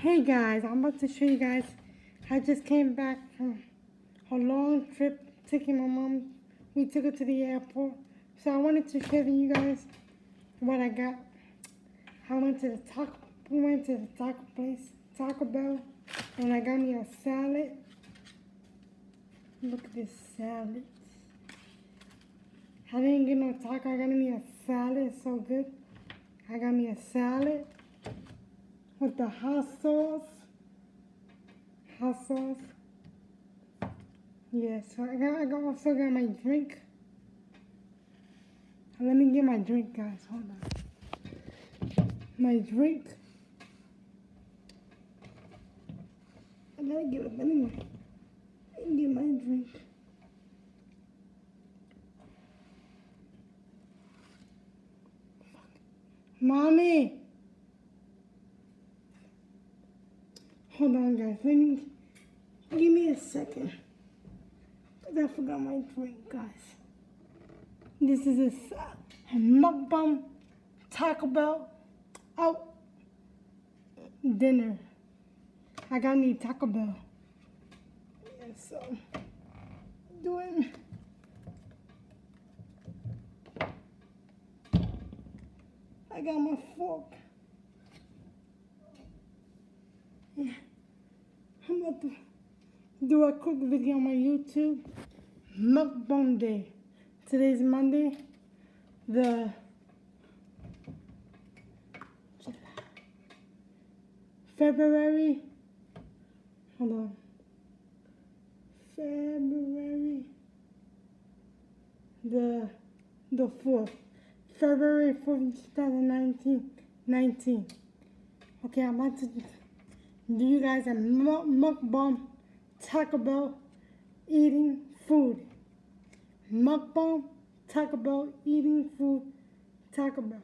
Hey guys, I'm about to show you guys. I just came back from a long trip taking my mom. We took her to the airport. So I wanted to share with you guys what I got. We went to the taco place, Taco Bell, and I got me a salad. Look at this salad. I didn't get no taco, I got me a salad, it's so good. I got me a salad with the hot sauce. Hot sauce. Yeah, so I also got my drink. Let me get my drink, guys. Hold on. My drink. I gotta get up anyway. And get my drink. Mommy! Hold on, guys. Give me a second. Cause I forgot my drink, guys. This is a mukbang Taco Bell out dinner. I got me Taco Bell. And so, doing. I got my fork. Yeah. I'm about to do a quick video on my YouTube. Mukbang Day. Today's Monday, the February, hold on, February, the 4th, February 4th, 2019. Okay, I'm about to do you guys a mukbang Taco Bell eating food. Mukbang Taco Bell eating food. Taco Bell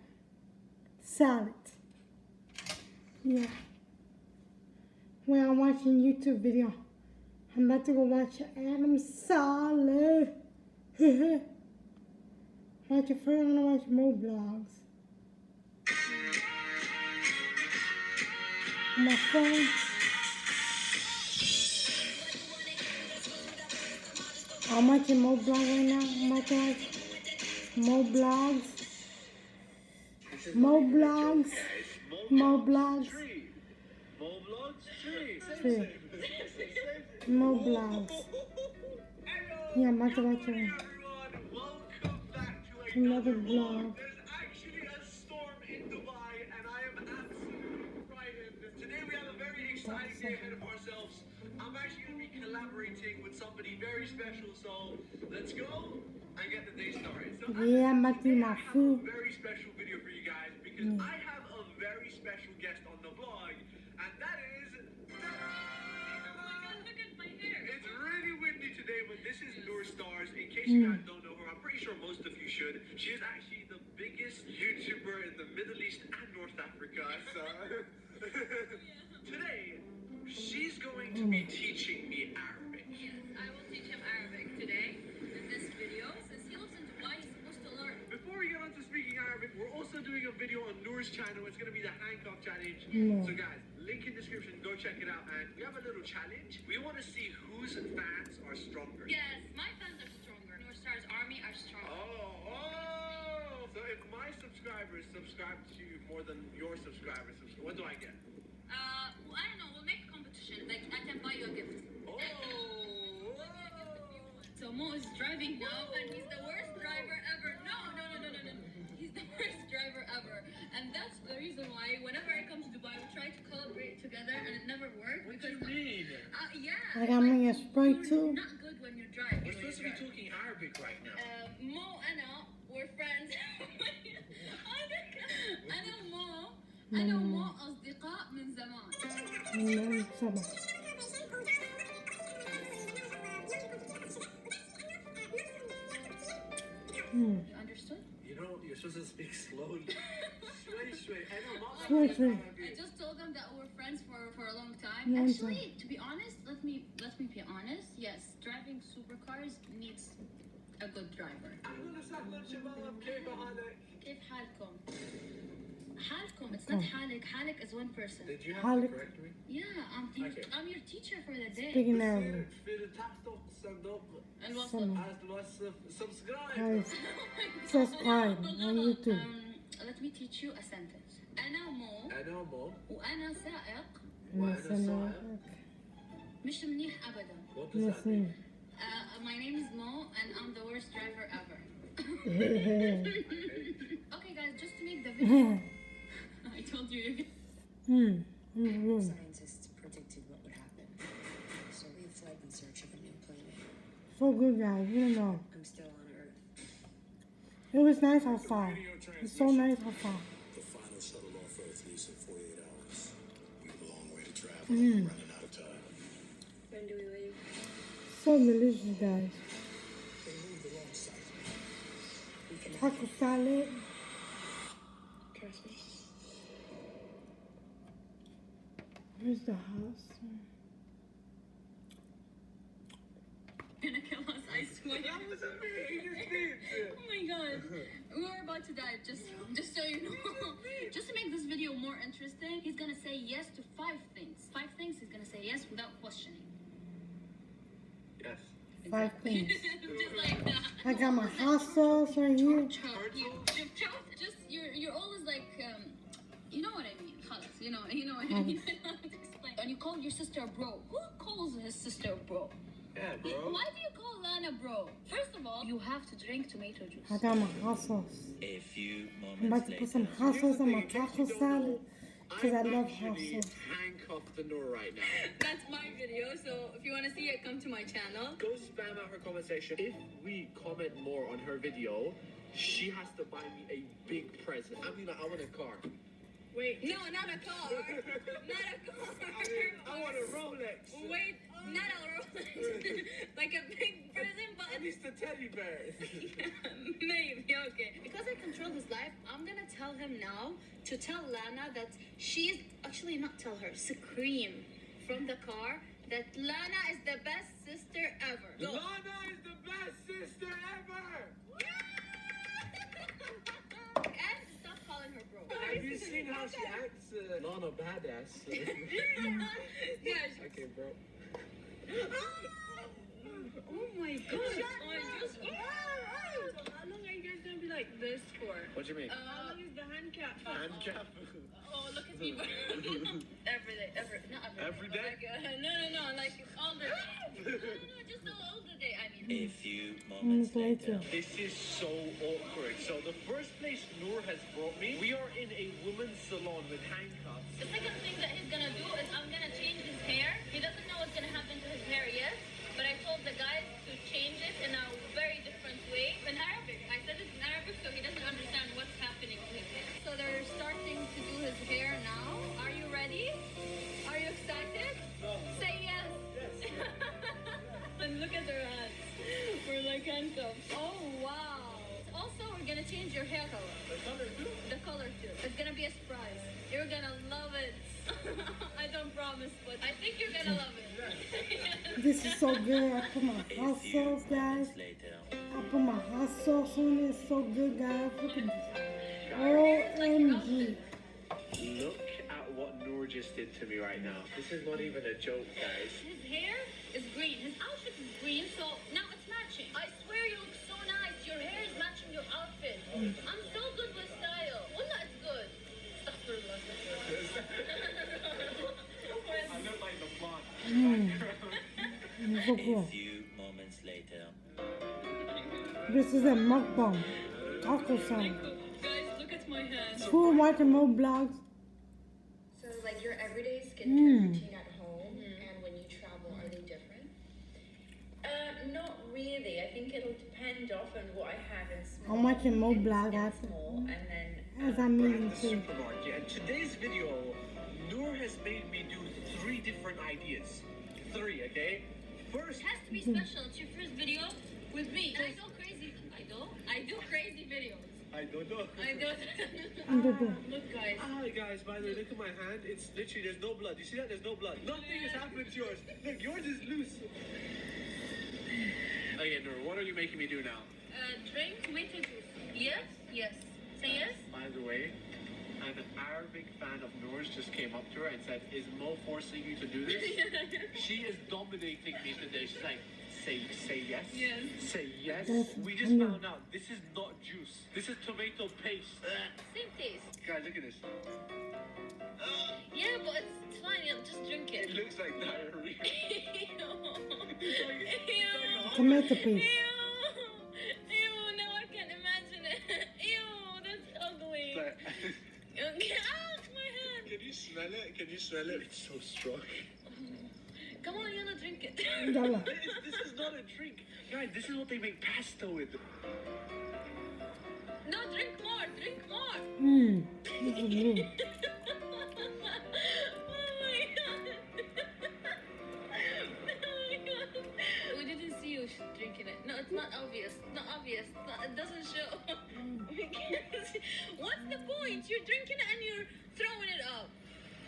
salad. Yeah. When I'm watching YouTube video, I'm about to go watch Adam Salad. Watch it first. I'm gonna watch more vlogs. On my phone. I'm watching more vlogs right now. I'm watching more vlogs. More vlogs. More vlogs. True. More vlogs. Yeah, I'm about to watch another vlog. I'm actually going to be collaborating with somebody very special, so let's go and get the day started. So yeah, I'm about to eat my food. I have a very special video for you guys because I have a very special guest on the vlog, and that is... Oh my god, look at my hair! It's really windy today, but this is Noor Stars. In case you guys don't know her, I'm pretty sure most of you should. She is actually the biggest YouTuber in the Middle East and North Africa, so... Today, she's going to be teaching me Arabic. Yes, I will teach him Arabic today in this video. Since he lives in Dubai, he's supposed to learn. Before we get on to speaking Arabic, we're also doing a video on Noor's channel. It's going to be the handcuff challenge. So guys, link in description, go check it out. And we have a little challenge. We want to see whose fans are stronger. Yes, my fans are stronger. Noor Star's army are stronger. Oh! So if my subscribers subscribe to you more than your subscribers, what do I get? Well, I don't know. We'll make a competition. Like, I can buy you a gift. Oh! So Mo is driving now, and he's the worst driver ever. No. He's the worst driver ever. And that's the reason why whenever I come to Dubai, we try to collaborate together, and it never works. What do you mean? Yeah. I got me a Sprite too. You're not good when you drive. We're supposed to be talking Arabic right now. Mo and I, we're friends. أنا ومو أصدقاء من زمان. Understood? You know, you're supposed to speak slowly. Sure. I just told them that we're friends for a long time. Actually, to be honest, let me be honest. Yes, driving supercars needs a good driver. كيف حالكم? حالكم. It's not حالك. حالك is one person. Did you have Halik. to correct me? Yeah, Okay. I'm your teacher for the day. Speaking Arabic. في تحت صندوق الوصف. الوصف subscribe. Guys, subscribe on YouTube. Let me teach you a sentence. أنا مو أنا مو وأنا سائق وأنا Listen, سائق. مش منيح أبدا. What does that mean? listen. My name is Mo and I'm the worst driver ever. Okay guys, just to make the video. I told you. Scientists predicted what would happen, so we fled in search of a new planet. So good, guys. You don't know. I'm still on Earth. It was nice outside. It's so nice outside. The final shuttle off Earth leaves in 48 hours. We have a long way to travel. We're running out of time. When do we leave? So delicious, guys. They moved the wrong site. We can Taco salad. trust me. Where's the house? Gonna kill us, I swear. That wasn't me. He just did. Oh my god. We were about to die, just so you know. Just to make this video more interesting, he's gonna say yes to 5 things. 5 things he's gonna say yes without questioning. Yes. 5 things. Just like that. I got my hot sauce right here. Just you're always like you know what I mean. خلاص, you know what I mean. I don't have to explain. And you call your sister bro. Who calls his sister bro? Yeah, bro. Why do you call Lana bro? First of all, you have to drink tomato juice. I got my hot sauce. A few I'm about moments to put some later. hot sauce on my In case taco you don't salad know, because I I'm love hot actually sauce. handcuffed to Noor right now. That's my video, so if you want to see it, come to my channel. Go spam out her comment section. If we comment more on her video, she has to buy me a big present. I mean, I want a car. Wait. No, not a car. Not a car. I want a Rolex. Wait, not a Rolex. Like a big present, but At least a teddy bear. maybe, okay. Because I control his life, I'm gonna tell him now to tell Lana that she's actually not tell her, scream from the car that Lana is the best sister ever. Go. Lana is the best sister ever. And stop calling her bro. Have you seen how she acts? Lana badass. Yeah, Okay, bro. oh my god. How long are you guys gonna be like this for? What do you mean? How long is the hand cap? Handcap. Oh, look at me. Every day, not Every day? Like, no, like all the day. No, just all the day. I mean. A few moments later. This is so awkward. So the first place Noor has brought me, we are in a women's salon with handcuffs. The second thing that he's gonna do is I'm gonna change his hair. He doesn't know what's gonna happen to his hair yet, but I told the guys to change it in a very different way in Arabic. I said it in Arabic so he doesn't understand what's happening to his hair. So they're starting to do his hair now. Are you ready? Are you excited? Say yes. And look at their hands. We're like handcuffs. Oh wow. Also, we're gonna change your hair color. The color too. It's gonna be a surprise. You're gonna love it. I don't promise, but I think you're gonna love it. This is so good. I put my A hot few sauce, guys. moments later. I put my hot sauce on it. It's so good, guys. Look at this. OMG. Look at what Noor just did to me right now. This is not even a joke, guys. His hair is green. His outfit is green, so now it's matching. I swear you look so nice. Your hair is matching your outfit. I'm so good with style. Wallah, it's good. Astaghfirullah. I look like the blonde. It's so A good. few moments later. This is a mukbang. Taco salad. Guys, look at my hands. Who watching more vlogs? So, like your everyday skincare routine at home and when you travel, are they different? Not really. I think it'll depend often what I have in small. I'm watching more vlogs in after. small, and then As I'm We're eating at the too. supermarket, and today's video, Noor has made me do 3 different ideas. 3, okay? First, It has to be special. It's your first video with me. And I do crazy. I do crazy videos. I don't know. I do. Look, guys. Ah, guys, by the way, look at my hand. It's literally, there's no blood. You see that? There's no blood. Nothing has happened to yours. Look, yours is loose. Okay, Noor, what are you making me do now? Drink tomato juice. Yes. Yes. Say yes. By the way, and an Arabic fan of Noor's just came up to her and said, "Is Mo forcing you to do this?" She is dominating me today. She's like, say yes. Yes. Say yes. Yes. We just found out this is not juice. This is tomato paste. Same taste. Guys, look at this. Yeah, but it's fine. Yeah, just drink It it. looks like diarrhea. Tomato paste. Ew, now I can't imagine it. Ew, that's ugly. But- Get out my hand. Can you smell it? Can you smell it? It's so strong. Come on, Yana, drink it. Yalla. This is not a drink. Guys, this is what they make pasta with. No, drink more. Drink more. This is good. Oh my god. Oh my god. We didn't see you drinking it. No, it's not obvious. Not obvious. It doesn't show. We can't see. What's the point? You're drinking it and you're throwing it up.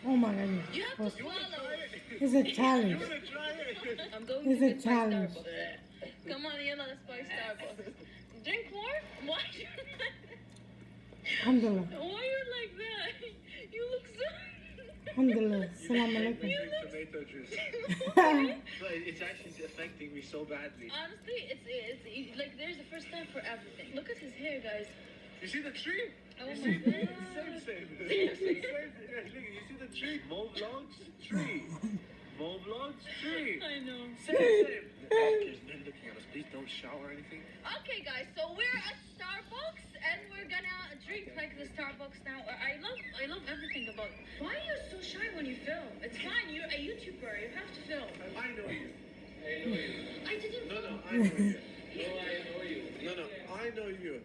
Oh my goodness. You have to swallow. It's a challenge. You wanna try it? I'm going It's to a get my challenge. Starbucks. Come on, Yana, let's buy Starbucks. Drink more? Why Alhamdulillah. why you're like that? You look so... Alhamdulillah. Salam alaikum. Drink tomato juice. But it's actually affecting me so badly. Honestly, it's like there's a first time for everything. Look at his hair, guys. You see the tree? Oh You my see god. same. Look, you see the tree? Mo vlogs, tree. Mo vlogs, tree. I know. Same. There's men looking at us. Please don't shout or anything. Okay, guys, so we're at Starbucks and we're gonna drink like the Starbucks now. I love everything about it. Why are you so shy when you film? It's fine. You're a YouTuber. You have to film. I know you. I didn't. No, I know you. No, I know you.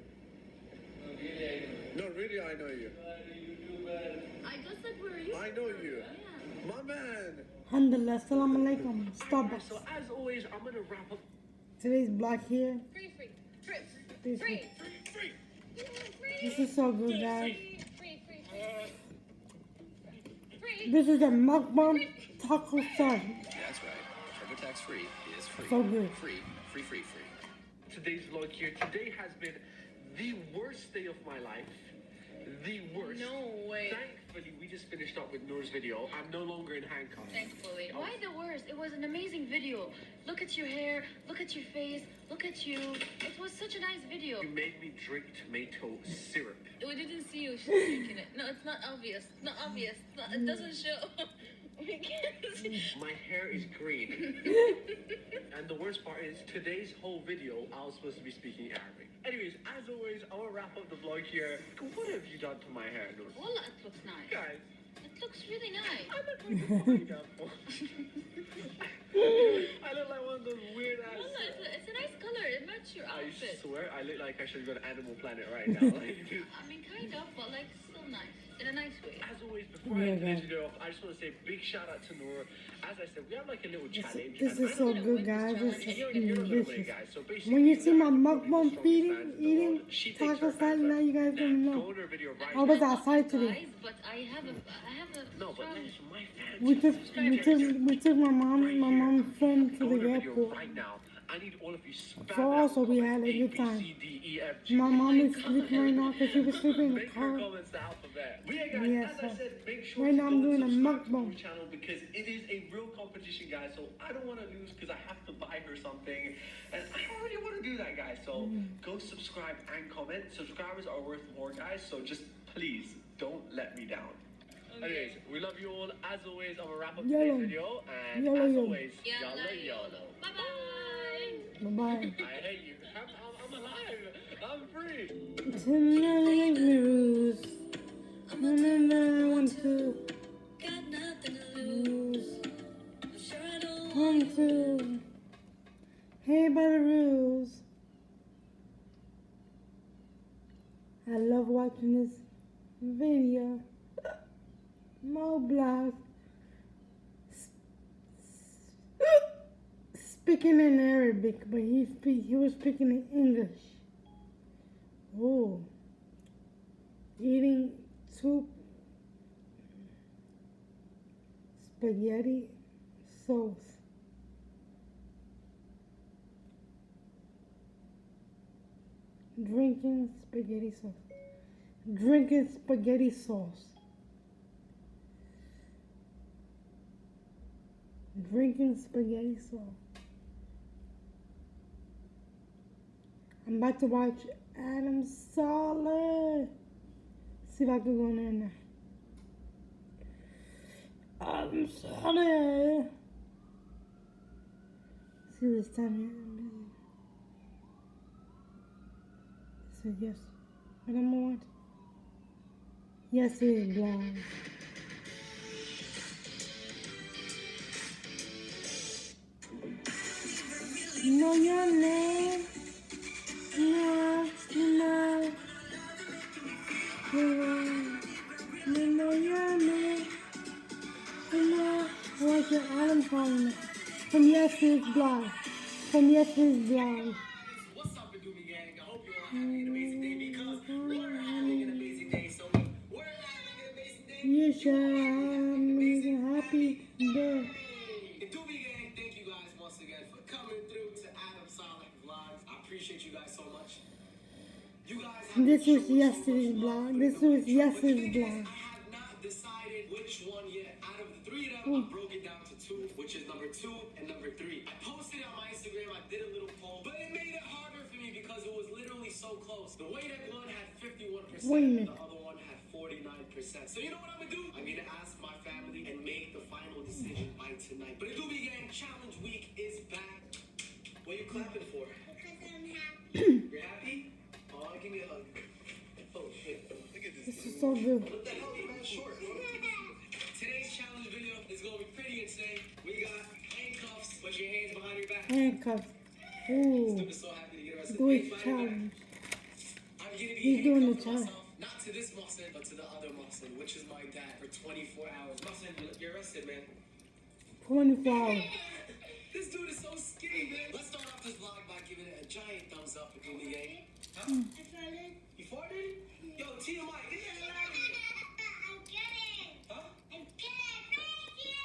No, really, I know you. I just said where are you? I know you. Yeah. My man. Alhamdulillah. Salam alaikum. So Starbucks. as always, I'm gonna wrap up. Today's block here. Free. This Free. This is so good, guys. Free. This is a mukbang taco salad. That's right. TurboTax free is free. So good. Free. Today's vlog here. Today has been the worst day of my life. The worst. No way. Thankfully, we just finished up with Noor's video. I'm no longer in handcuffs. Thankfully. Why the worst? It was an amazing video. Look at your hair, look at your face, look at you. It was such a nice video. You made me drink tomato syrup. We didn't see you drinking it. No, it's not obvious. Not obvious. It doesn't show. We can't see. My hair is green. And the worst part is, today's whole video, I was supposed to be speaking Arabic. Anyways, as always, I will wrap up the vlog here. What have you done to my hair, Noor? Wallah, it looks nice. Guys, It looks really nice. I look like a fucking apple. I look like one of those weird ass. Wallah, it's a nice color. It matches your I outfit. swear, I look like I should go to Animal Planet right now. I mean, kind of, but like still nice. In a nice way. As always, before I end today's video off, I just want to say a big shout out to Noor. As I said, we have like a little challenge. This and is I so know good, guys. This is you're gonna win, delicious. guys. So basically, When you see my one of the mukbang strongest feeding, fans in the eating world. She takes taco her salad, fans now you guys Go don't know. on her video right I was now. outside today. Guys, but I have a No, but strong- that's my fans. We took my mom's friend to Go on the her video airport. right now. I need all of you spam So out also we comments had a good B, time. C, D, E, F, G. My mom is sleeping right now because she was sleeping in the Make your car. comments the alphabet. But yeah, guys, Yes, as I sir. said, make sure Right to now go I'm and doing a subscribe to mukbang. our channel because it is a real competition, guys. So I don't want to lose because I have to buy her something, and I don't really want to do that, guys. So go subscribe and comment. Subscribers are worth more, guys. So just please don't let me down. Anyways, we love you all. As always, I'm gonna wrap up YOLO. today's video, and YOLO, as YOLO. always, Yalla, YOLO. Bye-bye. Bye-bye. I hate you. I'm alive. I'm free. Tonight news. And I want to Got nothing to lose. lose. I'm sure I don't Want to. Hey, by the rules. I love watching this video. Mo Blast speaking in Arabic, but he was speaking in English. Oh, eating soup, spaghetti sauce. Drinking spaghetti sauce. Drinking spaghetti sauce. Drinking spaghetti sauce. I'm about to watch Adam Sandler. See if I can go in there now. Adam Sandler. See this time. So yes. What am I watching? Yes, it is blind. You know your name. No, no. You know your name. You know. What's your Adam calling? From Yes, it is blind. From Yes, it is blind. What's up, Doobie Gang? I hope you all having an amazing day because we're having an amazing day. So we're having an amazing day. You should have an happy day. The Doobie Gang, thank you guys once again for coming through to Adam Sandler Vlogs. I appreciate you guys so much. You guys have This shown was so yesterday's much love blog. for This the was intro, but the yesterday's thing is, blog. I have not decided which one yet. Out of the three of them, I broke it down to two, which is number 2 and number 3. I posted it on my Instagram. I did a little poll, but it made it harder for me because it was literally so close. The way that one had 51%, Wait a and minute. the other one had 49%. So you know what I'm gonna do? I'm gonna ask my family and make the final decision by tonight. But the Doobie Gang Challenge Week is back. What are you clapping for? Because I'm happy. You're happy? Oh, give me a hug. Oh shit! Look at this. This is so good. What the hell? You're not short, bro. Today's challenge video is gonna be pretty insane. We got handcuffs. Put your hands behind your back. Handcuffs. Dude Ooh. is so happy to get arrested. Do Hands his behind your back. challenge. I'm gonna be He's doing the handcuffing challenge. myself, not to this Muslim, but to the other Muslim, which is my dad, for 24 hours. Muslim, you're arrested, man. 24 hours. This dude is so skinny, man. Let's start off this vlog by giving it a giant thumbs up for Doobie Gang. Huh? I farted. You farted? Yo, TMI, get that hell out of here. I'm kidding. Huh? I'm kidding. Thank you.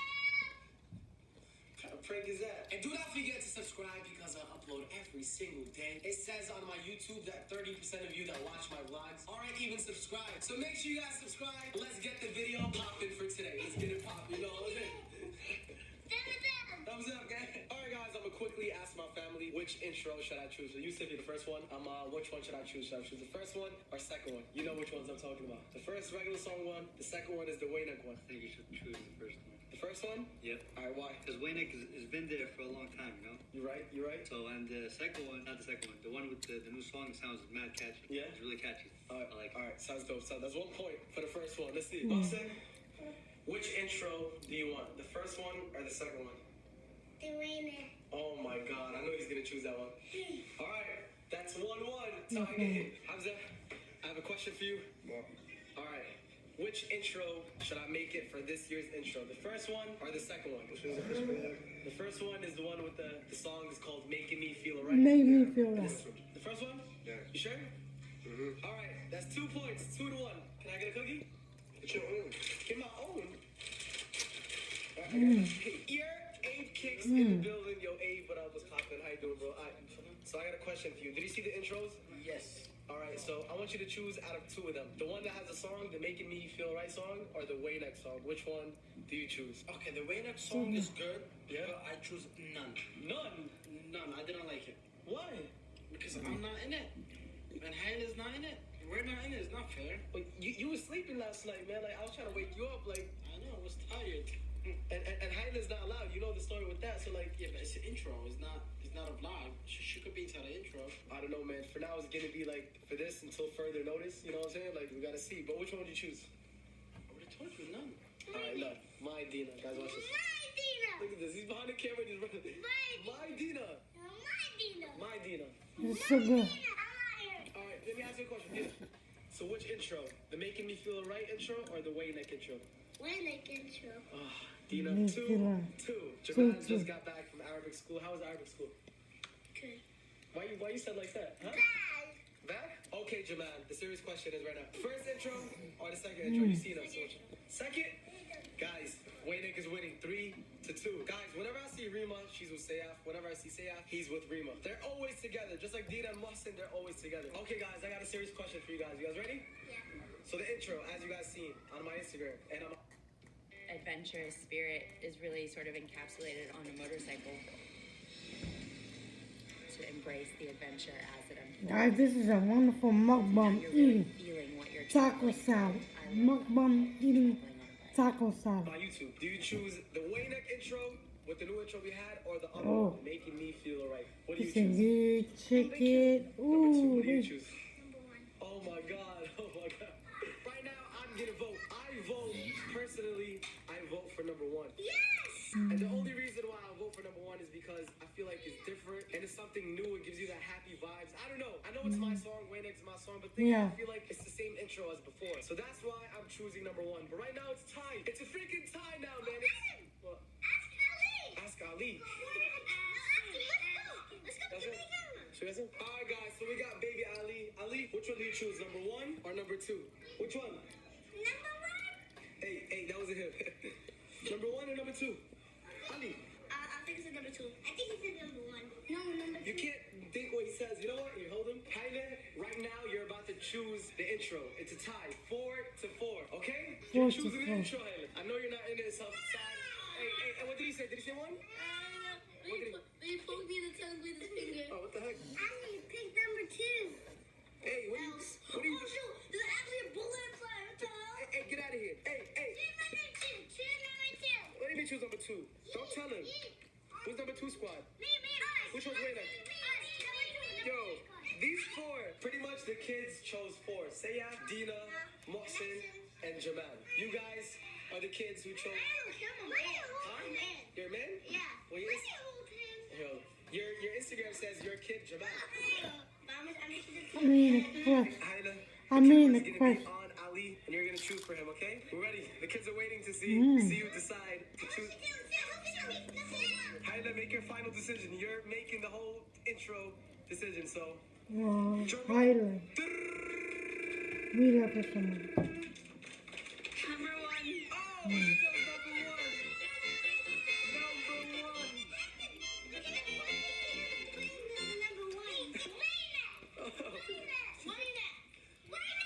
What kind of prank is that? And do not forget to subscribe because I upload every single day. It says on my YouTube that 30% of you that watch my vlogs aren't even subscribed. So make sure you guys subscribe. Let's get the video popping for today. Let's get it popping, you know what I'm saying? Thumbs up, gang. All right, guys, I'm gonna quickly ask my family which intro should I choose. So you said the first one. Which one should I choose? Should I choose the first one or second one? You know which ones I'm talking about. The first regular song one. The second one is the Wayneck one. I think you should choose the first one. The first one? Yep. All right, why? Because Wayneck has been there for a long time, you know? You right? You right? So, and the second one, not the second one, the one with the new song sounds mad catchy. Yeah? It's really catchy. All right, I like it. all right, sounds dope. So that's 1 point for the first one. Let's see. Boxing. Which intro do you want? The first one or the second one? The winner. Oh my God, I know he's gonna choose that one. All right, that's 1-1. Tie game. Hamza, I have a question for you. All right, which intro should I make it for this year's intro? The first one or the second one? Which one's the first one? The first one is the one with the song is called "Making Me Feel Alright." Made me feel right. The first one? Yeah. You sure? All right, that's 2 points. 2-1. Can I get a cookie? Get your own. Get my own. All right, Ear Abe Kicks in the building. Yo, Abe, what up? What's poppin'? How you doing, bro? All right. So I got a question for you. Did you see the intros? Yes. All right, so I want you to choose out of 2 of them. The one that has a song, the Making Me Feel Right song, or the Wayneck song. Which one do you choose? Okay, the Wayneck song is good. Yeah. But I choose none. None. None. I didn't like it. Why? Because I'm not in it. And Hail is not in it. We're not in it. It's not fair. But you were sleeping last night, man. Like, I was trying to wake you up. Like, I know. I was tired. and Hyla's not allowed. You know the story with that. So, like, Yeah, but it's an intro. It's not a vlog. She could be inside the intro. I don't know, man. For now, it's gonna be like for this until further notice. You know what I'm saying? Like, we gotta see. But which one would you choose? I already told you none. All right, none. My Dina. Guys, watch this. My Dina. Look at this. He's behind the camera. And he's running. My Dina. My Dina. My Dina. It's so good. I'm not here. All right, let me ask you a question. Dina. So, which intro? The Making Me Feel Right intro or the Wayneck intro? Wayneck intro. Dina, Me 2-2. feel right. Jamal Two. just got back from Arabic school. How was Arabic school? Good. Why you said like that? Huh? Bye. Back? Okay, Jamal. The serious question is right now. First intro or the second intro? You see them so much. Second? Guys, Wayneck is winning 3-2. Guys, whenever I see Rima, she's with Sayaf. Whenever I see Sayaf, he's with Rima. They're always together. Just like Dina and Mohsen, they're always together. Okay, guys, I got a serious question for you guys. You guys ready? Yeah. So the intro, as you guys seen on my Instagram, and I'm Adventurous spirit is really sort of encapsulated on a motorcycle. To embrace the adventure as it unfolds. Guys, this is a wonderful mukbang You're really eating feeling what you're taco traveling salad. through. I love Mukbang eating traveling on a bike. taco salad. on YouTube. Do you choose the Wayneck intro with the new intro we had, or the other Oh. one, Making Me Feel Alright? What do you He said, choose? good, check it. Number two, Ooh, what do you this- choose? Oh my god, oh my god. Right now, I'm gonna vote. I vote, personally, I vote for number one. Yes! And the only reason why I vote for number one is because I feel like it's different and it's something new. It gives you that happy vibes. I don't know. I know it's my song, Wayneck's my song, but Yeah. I feel like it's the same intro as before. So that's why I'm choosing number one. But right now it's tied. It's a freaking tie now, man. It's, well, Ask Ali! ask Ali. Let's go! Let's go That's to it. Jamaica! So that's it. All right, guys. So we got Baby Ali. Ali, which one do you choose? Number one or number two? Which one? Number one! Hey, that wasn't him. Number one or number two? Ali, I think it's number two. I think it's number one. No, number two. you can't think what he says. You know what? You hold him. Haile, right now you're about to choose the intro. It's a tie, 4-4. Okay? You're 4 to choosing the 4. intro, Haile. I know you're not in it. So sad. Hey, what did he say? Did he say one? They poked me in the tongue with his finger. Oh, what the heck? Ali picked number two. Hey, what are you? Oh, shoot! There's actually a bullet inside. What the hell? Hey, get out of here. Hey. Choose number two. Choose number two. What do you mean choose number two? Don't tell him. Who's number two squad? Me. Which one's Wayneck? Yo, these four, pretty much the kids chose four. Sayah, Dina, Mohsin, and Jamal. You guys are the kids who chose. Huh? You're a man? Yeah. Well, yo, your Instagram says your kid Jamal. I mean, a question. Haila, I mean, the a camera's gonna question. be on Ali, and you're gonna choose for him. Okay? We're ready. The kids are waiting to see you decide to choose. Haila, make your final decision. You're making the whole intro decision. So. Wow, highlight. We love it so much. Number one. Oh, number one. Number one.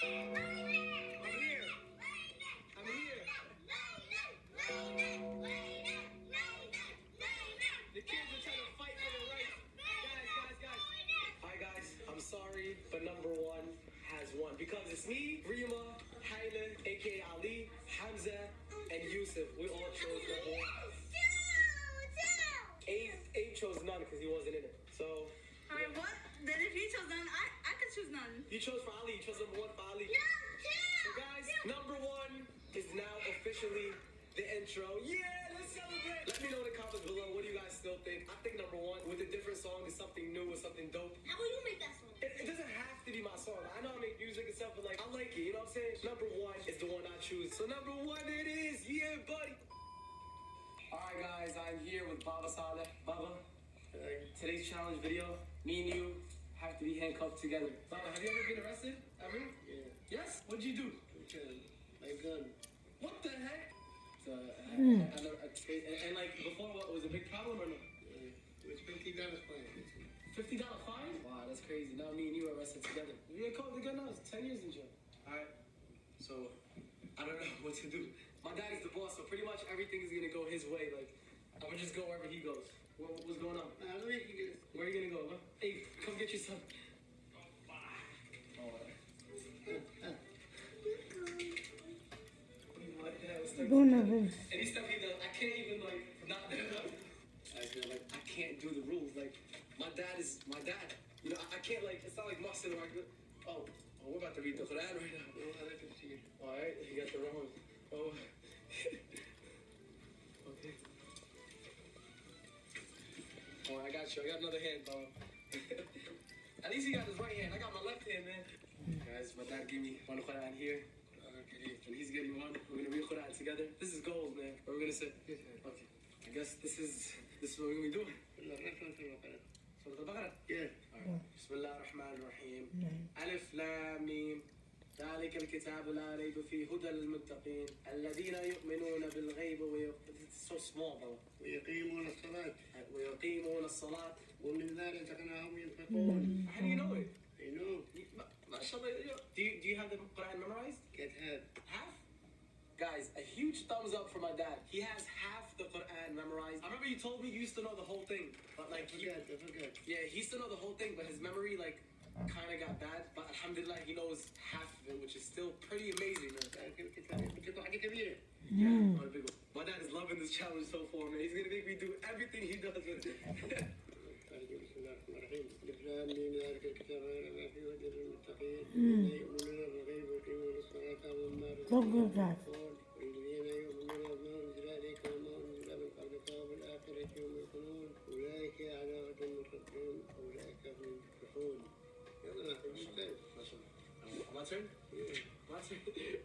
I'm here. I'm here. The kids are trying to fight for the right. Guys. Alright, guys. I'm sorry, but number one has won because it's me, Rima, Haila, aka Ali, Hamza, and Yusuf. We all chose number one. Abe chose none because he wasn't in it. So Alright, what? Then if he chose none, I could choose none. you chose for Ali. You chose number one for Ali. So guys, number one is now officially the intro. Yeah, let's celebrate. Let me know in the comments below. What do you guys still think? I think number one with a different song is something new and something dope. How will you make that song? It doesn't have to be my song. I know I make music and stuff, but like I like it. You know what I'm saying? Number one is the one I choose. So number one it is. Yeah, buddy. All right, guys. I'm here with Baba Saleh. Baba, today's challenge video. Me and you have to be handcuffed together. Baba, have you ever been arrested? Ever? Yeah. Yes. What'd you do? My gun. What the heck? So, and like before, what was a big problem or no? It's $50 fine. $50 fine? Wow, that's crazy. Now me and you are arrested together. You get caught with a gun now, it's 10 years in jail. Alright. So, I don't know what to do. My dad is the boss, so pretty much everything is gonna go his way. Like, I'm gonna just go wherever he goes. What's going on? Nah, let me get this. Where are you gonna go, huh? Hey, come get your son. What the hell? It's like- Bona vez. Any stuff he does, I can't even like not do it. I feel like I can't do the rules. Like my dad is my dad. You know, I can't like. It's not like Muslim or like. Oh, we're about to read the Quran right now. All right, you got the wrong. Oh. Okay. Oh, I got you. I got another hand, bro. At least he got his right hand. I got my left hand, man. Guys, my dad gave me one Quran here. And he's getting one. We're gonna read Quran together. This is gold, man. What are we gonna say? Okay. I guess this is what we're gonna be doing. Surah Al-Baqarah? Yeah. Alright. Bismillah ar-Rahman ar-Rahim. Alif Lam Mim. ذلك الكتاب لا ريب فيه هدى للمتقين الذين يؤمنون بالغيب It's so small, bro. ويقيمون الصلاة ويقيمون الصلاة. ومما رزقناهم ينفقون. How do you know it? You know. MashaAllah. Do you have the Quran memorized? Get half. Half? Guys, a huge thumbs up for my dad. He has half the Quran memorized. I remember you told me you used to know the whole thing, but like I forgot. Yeah, he used to know the whole thing, but his memory like kind of got bad. But alhamdulillah, he knows half of it, which is still pretty amazing. Yeah, what a big one. My dad is loving this challenge so far, man. He's gonna make me do everything he does with it. So good, guys. My turn? My turn?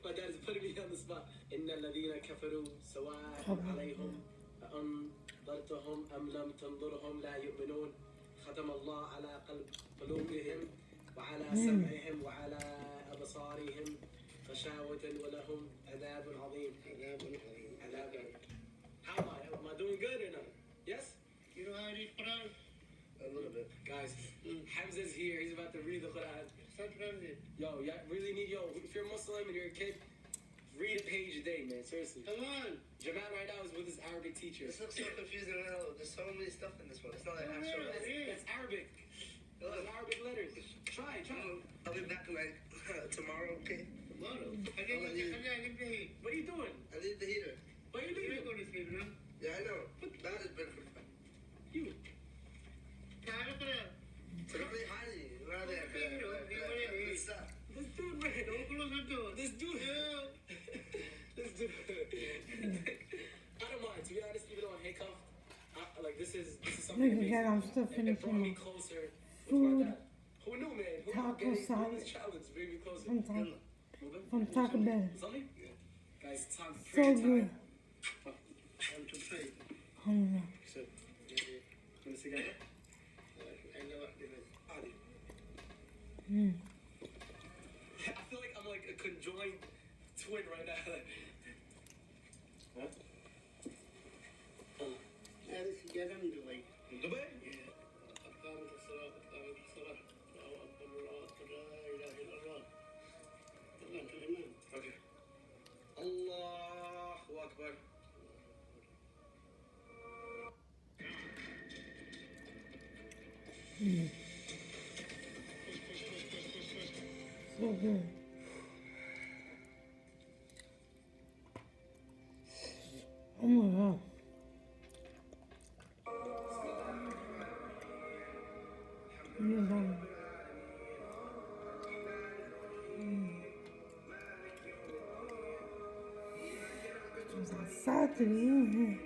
My dad is putting me on the spot. إن الذين كفروا سواء عليهم أنذرتهم أم لم تنظرهم لا يؤمنون ختم الله على قلوبهم وعلى سمعهم وعلى أبصارهم غشاوة ولهم عذاب عظيم. عذاب. How am I? Am I doing good or not? Yes? You know how to read Quran? A little bit. Guys, Hamza's here. He's about to read the Quran. Yo, you really need, if you're Muslim and you're a kid, read a page a day, man. Seriously. Come on. Jamal right now is with his Arabic teacher. This looks so confusing. There's so many stuff in this one. It's not like actual. It's Arabic. It's Arabic letters. Try. I'll be back like tomorrow, okay? Tomorrow? What are you doing? I leave the heater. What are you doing? You're going to sleep now? Yeah, I know. But that is better for the family. You. This dude. This dude. I don't mind, to be honest, even though I'm handcuffed, like this is something Look amazing. again, I'm still It brought finishing me my closer with my food. dad. Who knew, man? Who Taco knew getting salad. this challenge bring me closer? From Taco Bell. Something? Guys, it's time for So prayer good. time. Time to pray. Hungry. So, want a cigarette? I feel like I'm like a conjoined twin right now. What? Dubai? Okay. Allahu Akbar. So good. Oh my god. It's outside to be in here.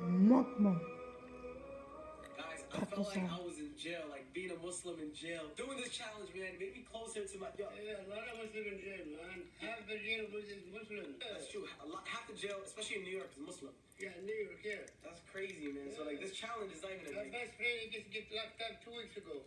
Mukbang. Guys, I felt like I was in jail, like being a Muslim in jail. Doing this challenge, man, made me closer to my. Yo. Yeah, a lot of us live in jail, man. Half the jail is Muslim. That's true. Half the jail, especially in New York, is Muslim. Yeah, New York, yeah. That's crazy, man. So like this challenge is not even a My big. best friend just get locked up 2 weeks ago.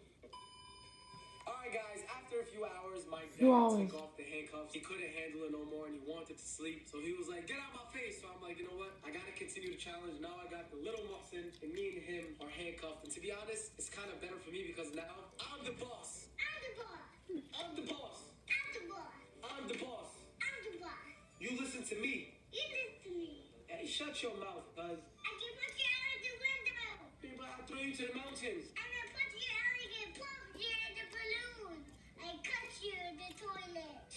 Alright guys, after a few hours, my dad Few hours. took off the handcuffs. He couldn't handle it no more and he wanted to sleep. So he was like, get out my face. So I'm like, you know what? I gotta continue the challenge. Now I got the little Muhsin and me and him are handcuffed. And to be honest, it's kind of better for me because now I'm the boss. I'm the boss. I'm the boss. I'm the boss. I'm the boss. I'm the boss. You listen to me. You listen to me. Hey, shut your mouth, cuz. I can put you out the window. People, I'll throw you to the mountains. I'm gonna put you out and pump you in the balloon. I cut you in the toilet.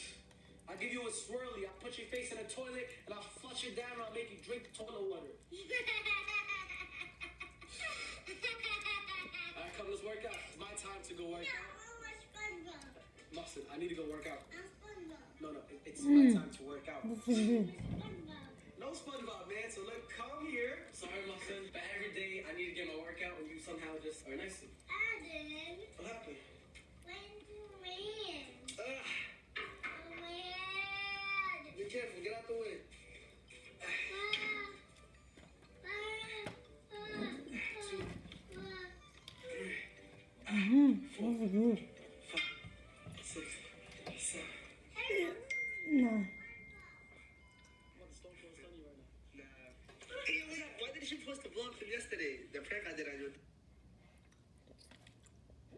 I'll give you a swirly. I'll put your face in a toilet and I'll flush it down and I'll make you drink toilet water. Alright, come, let's work out. It's my time to go work No, out. I want SpongeBob. Muhsin, I need to go work out. I'm SpongeBob. No, it's my time to work out. This is good. SpongeBob. No SpongeBob, man. So look, come here. Sorry, Muhsin, but every day I need to get my workout and you somehow just are nice to me. Adam. What happened? When's the rain? Ugh. Oh, man. should post the vlog from yesterday. The prank I did on you.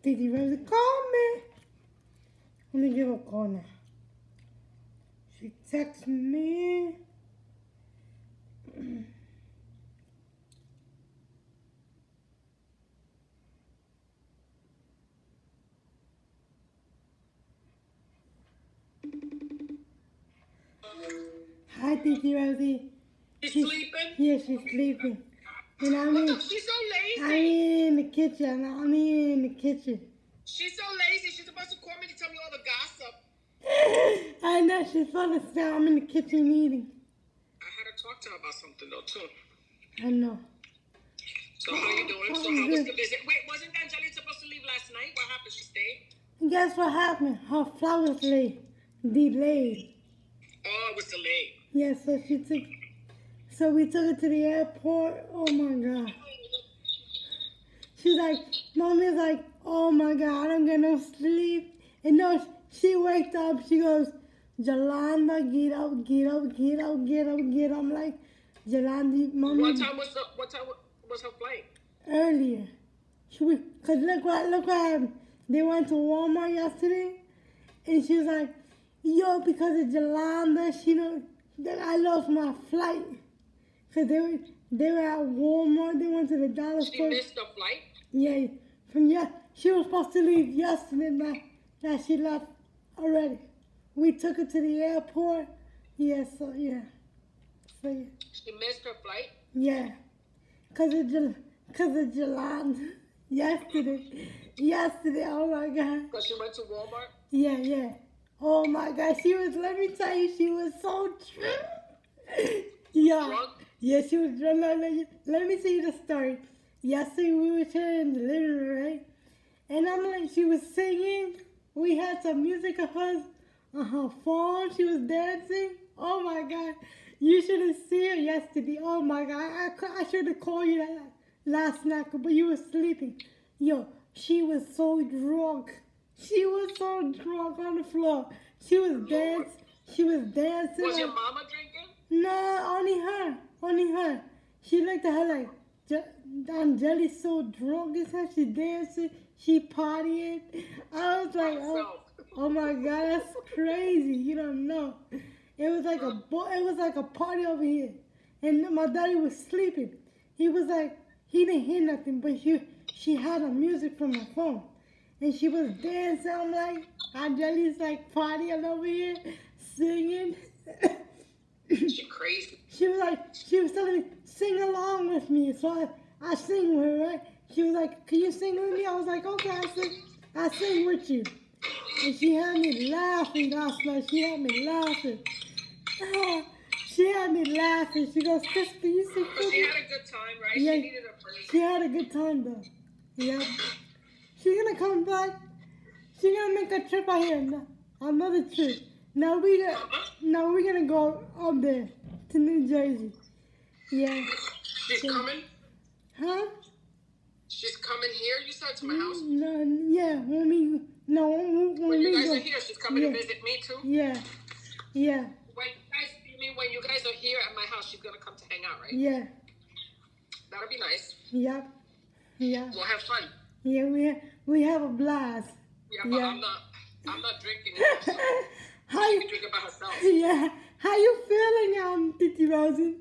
Titi Rosie, call me. Let me give her a call now. She texts me. Hi, Titi Rosie. She's sleeping? Yeah, she's sleeping. And I'm in, She's so I'm lazy. in the kitchen. I'm in the kitchen. She's so lazy. She's supposed to call me to tell me all the gossip. I know she's fun to say I'm in the kitchen eating. I had to talk to her about something though too. I know. So how you doing? So how was the visit? Wait, wasn't Angelique supposed to leave last night? What happened? She stayed? And guess what happened? Her flight was delayed. Oh, it was delayed. Yeah, so we took her to the airport. Oh my God. She's like, Mommy's like, oh my God, I don't get no sleep. And no, she waked up, she goes, Yolanda, get up, get up, get up, get up, get up. I'm like, Yolanda, Mommy. What time was her flight? Earlier. Cause look what happened. They went to Walmart yesterday, and she was like, yo, because of Yolanda, she know that I lost my flight. Cause they were at Walmart. They went to the dollar She store. missed the flight? Yeah, she was supposed to leave yesterday. Now she left already. We took her to the airport. Yeah, so yeah. She missed her flight? Yeah. Cause of Yolanda. Yesterday, oh my God. Because she went to Walmart? Yeah. Oh my God, let me tell you, she was so drunk. Yeah. Drunk? Yeah, she was drunk. Let me tell you the story. Yesterday we were here in the living room, right? And I'm like, she was singing. We had some music of hers on her phone. She was dancing. Oh my God. You should have seen her yesterday. Oh my God. I should have called you that last night, but you were sleeping. Yo, she was so drunk. She was so drunk on the floor. She was dancing. Was your mama drinking? No, only her. She looked at her like, Angeli's so drunk as hell. She dancing, she partying. I was like, oh my God, that's crazy. You don't know. It was like a party over here, and my daddy was sleeping. He was like, he didn't hear nothing, but she had the music from her phone, and she was dancing. I'm like, Angeli's like partying over here, singing. She crazy. She was telling me, sing along with me. So I sing with her, right? She was like, can you sing with me? I was like, okay, I sing with you. And she had me laughing last night. She had me laughing. She had me laughing. She goes, Chris, can you sing But with she me? had a good time, right? Yeah. She needed a break. She had a good time, though. Yeah. She's going to come back. She's going to make a trip out here. Another trip. Now we're going to go up there to New Jersey. Yeah. She's coming? Huh? She's coming here, you said, to my house? No, yeah. When you guys go. are here, she's coming to visit me too? Yeah. When you guys are here at my house, she's gonna come to hang out, right? Yeah. That'll be nice. Yep. Yeah. We'll have fun. Yeah, we have a blast. Yeah, but Yeah. I'm not drinking it, so How she you? can drink it by herself. Yeah. How you feeling, Titi Rosie?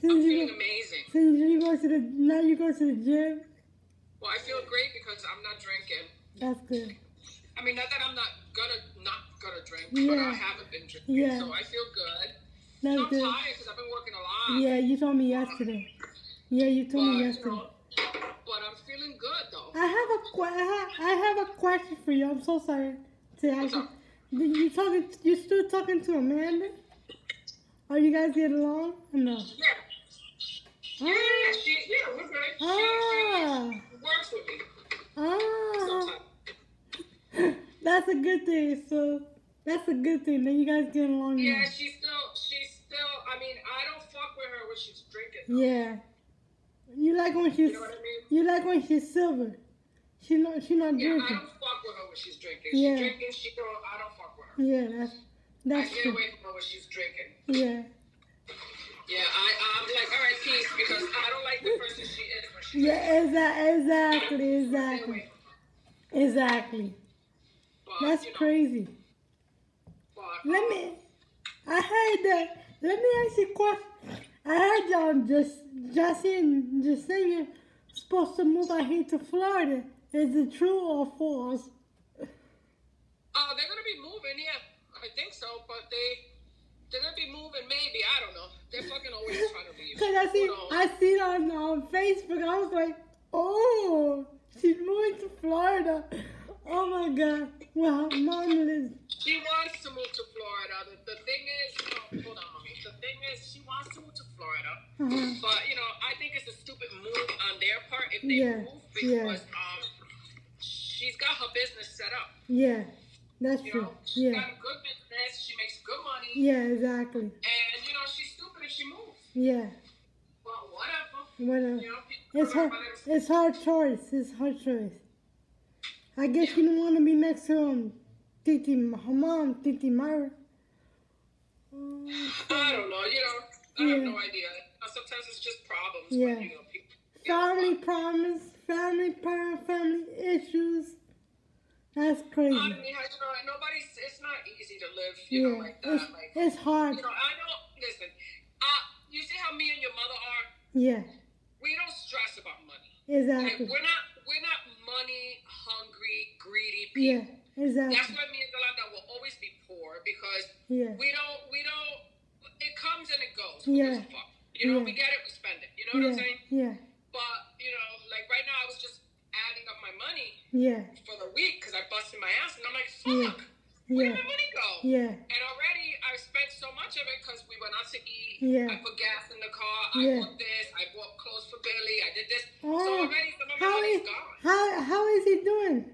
I'm feeling amazing. Since you go to the gym. Well, I feel great because I'm not drinking. That's good. I mean, not that I'm not gonna drink, Yeah. but I haven't been drinking, Yeah. so I feel good. That's I'm good. tired because I've been working a lot. Yeah, you told me yesterday. Yeah, you told me yesterday. But I'm feeling good though. I have a question for you. I'm so sorry to ask you. You still talking to Amanda? Are you guys getting along or no? Yeah. Yeah, we're good. She works with me. Ah. That's a good thing. So that's a good thing that you guys get along. Yeah, now. she's still. I mean, I don't fuck with her when she's drinking. Though. Yeah. You like when she's. You know what I mean? You like when she's sober. She not Yeah, drinking. I don't fuck with her when she's drinking. Yeah. She's drinking. I don't fuck with her. Yeah, I that's get true. away from her when she's drinking. Yeah. Yeah, I'm like, all right, peace, because I don't like the Yeah, exactly. But, That's you know, crazy. But, I heard that. Let me ask you a question. I heard y'all just saying you're supposed to move out here to Florida. Is it true or false? they're gonna be moving, yeah. I think so, but they're gonna be moving maybe. I don't know. They're fucking always trying to leave. Cause I seen on Facebook. I was like, oh, she's moving to Florida. Oh my God. Well, mom lives. She wants to move to Florida. The thing is, hold on, mommy. The thing is, she wants to move to Florida, but I think it's a stupid move on their part if they move because she's got her business set up. Yeah, that's true. She's got a good business. She makes good money. Yeah, exactly. And she's stupid if she moves. Yeah. Well, whatever. It's her choice. It's her choice. I guess you don't want to be next to her mom, Titi Myra. I don't know. I have no idea. Sometimes it's just problems. Yeah. When, people family problems, family issues. That's crazy. I mean, it's not easy to live, like that. It's hard. Listen, you see how me and your mother are? Yeah. We don't stress about money. Exactly. Like, we're not money hungry, greedy people. Yeah, exactly. That's why me and Yolanda will always be poor because we don't, it comes and it goes. Who gives a fuck? We get it, we spend it. You know what I'm saying? Yeah. But, like right now I was just adding up my money for the week because I busted my ass and I'm like, fuck, where did my money go? Yeah. And already I've spent so much of it because we went out to eat. Yeah. I put gas in the car. I bought this. I bought clothes for Billy. I did this. So already some of my money's gone. How is he doing?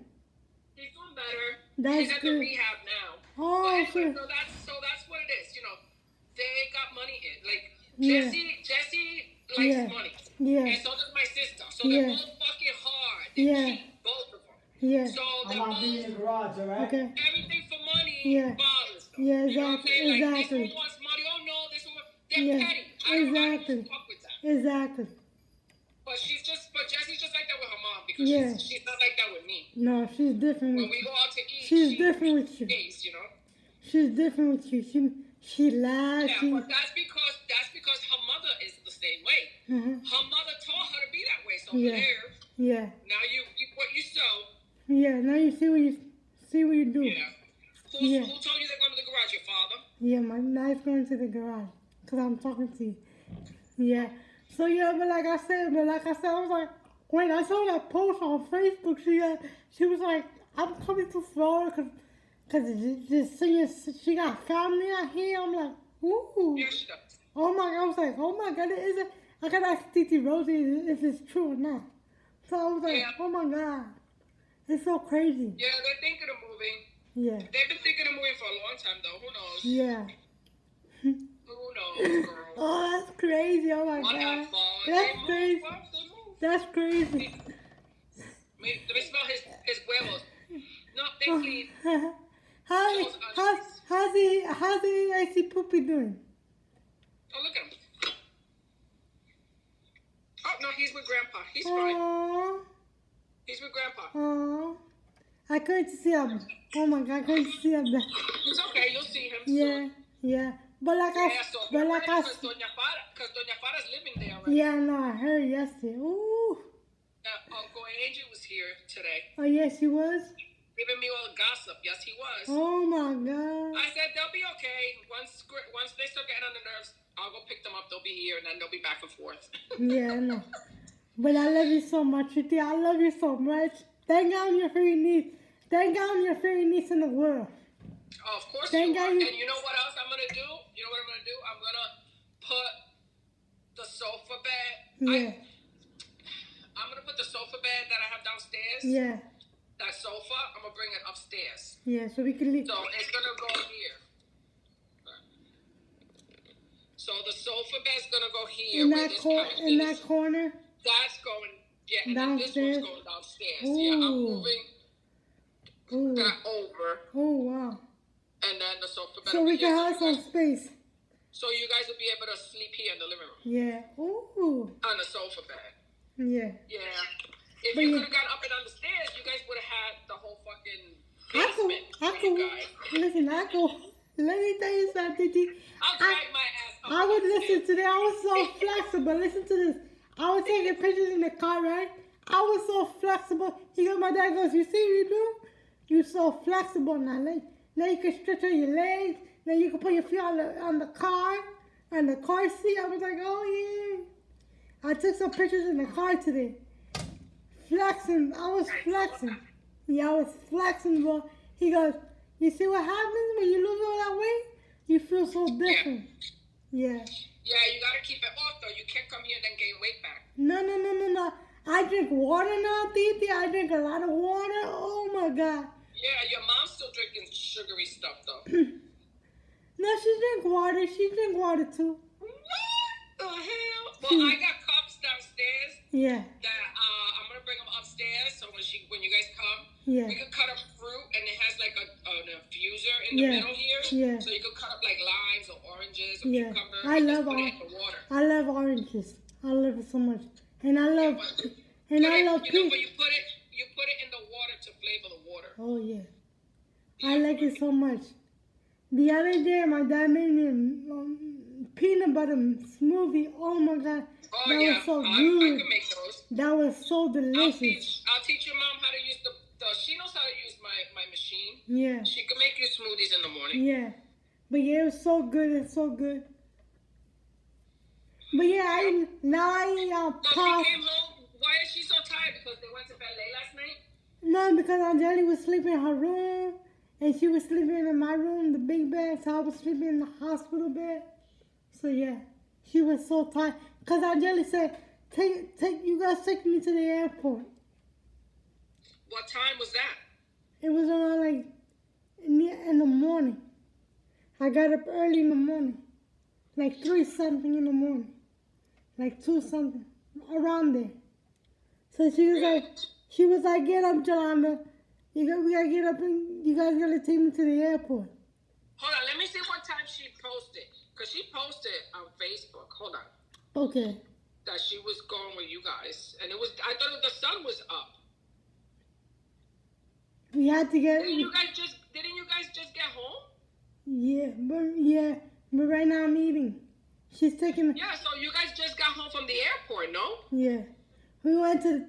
He's doing better. That's He's at good. the rehab now. Oh, but okay. anyway, so that's what it is. They got money in. Like Jesse likes money. Yeah. And so does my sister. So they're both fucking hard. They cheat, both of them. Yeah. So they're I'm be in the garage, all right? Okay. everything for money bothers them. Yeah, You know what I'm saying? Like, exactly. this one wants money. Oh no, this one. They're petty. I don't fuck with that. Exactly. But Jesse's just like that with her mom because she's not like that with me. No, she's different. When we go out to eat, she's different with you. Stays, She's different with you. She lies. Yeah, but that's because her mother is the same way. Her mother taught her to be that way. So there. Yeah. Now you what you sow. Yeah. Now you see what you do. Yeah. Who told you they're going to the garage? Your father? Yeah, my dad's going to the garage because I'm talking to you. Yeah. So but like I said, I was like, when I saw that post on Facebook, she was like, I'm coming to Florida because she got family out here. I'm like, ooh. Yeah, she does. Oh my God! I was like, oh my God! I gotta ask Titi Rosie if it's true or not. So I was like, oh my God, it's so crazy. Yeah, they're thinking of moving. Yeah. They've been thinking of moving for a long time, though. Who knows? Yeah. Who knows, girl? Oh, that's crazy! Oh my God, that's crazy. That's crazy. Let me smell his huevos. No, they're clean. How's the icy poopy doing? Oh, look at him. Oh, no, he's with Grandpa. He's fine. Aww. He's with Grandpa. Aww. I couldn't see him. Oh my God, I couldn't see him. It's okay. You'll see him soon. Yeah. But like because Doña Fara's living there already. Yeah, no, I heard yesterday. Ooh. Uncle Angie was here today. Oh, yes, he was? Giving me all the gossip. Yes, he was. Oh my God. I said they'll be okay. Once they start getting on the nerves, I'll go pick them up. They'll be here, and then they'll be back and forth. Yeah, I know. But I love you so much, Titi. I love you so much. Thank God I'm your favorite niece. Thank God I'm your favorite niece in the world. Oh, of course you are. And you know what else I'm going to do? You know what I'm going to do? I'm going to put the sofa bed. Yeah. I'm going to put the sofa bed that I have downstairs. Yeah. That sofa, I'm going to bring it upstairs. Yeah, so we can leave. So it's going to go here. So the sofa bed's going to go here. In that corner? That's going, and downstairs? then this one's going downstairs. Ooh. Yeah, I'm moving that over. Oh, wow. And then the sofa bed. So we can have some space. So you guys will be able to sleep here in the living room. Yeah. Ooh. On the sofa bed. Yeah. Yeah. If But you yeah. could have got up and down the stairs, you guys would have had the whole fucking I basement for you could, guys. listen, let me tell you something, Titi. I'll drag my ass up. I would listen to that. I was so flexible. Listen to this. I was taking pictures in the car, right? I was so flexible. My dad goes, you see what you do? You're so flexible now. Now you can stretch out your legs. Now you can put your feet on the car seat. I was like, oh yeah. I took some pictures in the car today. Flexing. I was flexing. Yeah, I was flexing, bro. He goes, you see what happens when you lose all that weight? You feel so different. Yeah. Yeah, you gotta keep it off though. You can't come here and then gain weight back. No. I drink water now, Titi. I drink a lot of water. Oh my God. Yeah, your mom's still drinking sugary stuff though. No, she drink water. She drink water too. What the hell? Well, I got cups downstairs. Yeah. That I'm gonna bring them upstairs. So when you guys come, Yeah. we can cut up fruit, and it has like an infuser in the middle here. Yeah. So you can cut up like limes or oranges or Yeah. cucumbers. I and love just put it in the water. I love oranges. I love it so much. And I love But and I love but peach. you put it in the water to flavor the water. Oh yeah. I like it so much. The other day, my dad made me a peanut butter smoothie. Oh my God, Oh that yeah, was so I good. can make those. That was so delicious. I'll teach your mom how to use the she knows how to use my machine. Yeah, She can make you smoothies in the morning. yeah. But yeah, it was so good. It's so good. But yeah, now I So she pause. came home. Why is she so tired? Because they went to bed late last night? No, because Angeli was sleeping in her room, and she was sleeping in my room, the big bed. So I was sleeping in the hospital bed. So yeah, she was so tired. Cause Angeli said, you guys take me to the airport." What time was that? It was around like in the morning. I got up early in the morning, like 3 something in the morning, like 2 something, around there. So she was like, "Get up, Jolanda. We gotta get up and you guys gotta take me to the airport." Hold on, let me see what time she posted. Because she posted on Facebook, hold on, Okay. that she was going with you guys. And I thought the sun was up. We had to get. Didn't you guys just get home? But right now I'm eating. She's taking. Yeah, so you guys just got home from the airport, no? Yeah. We went to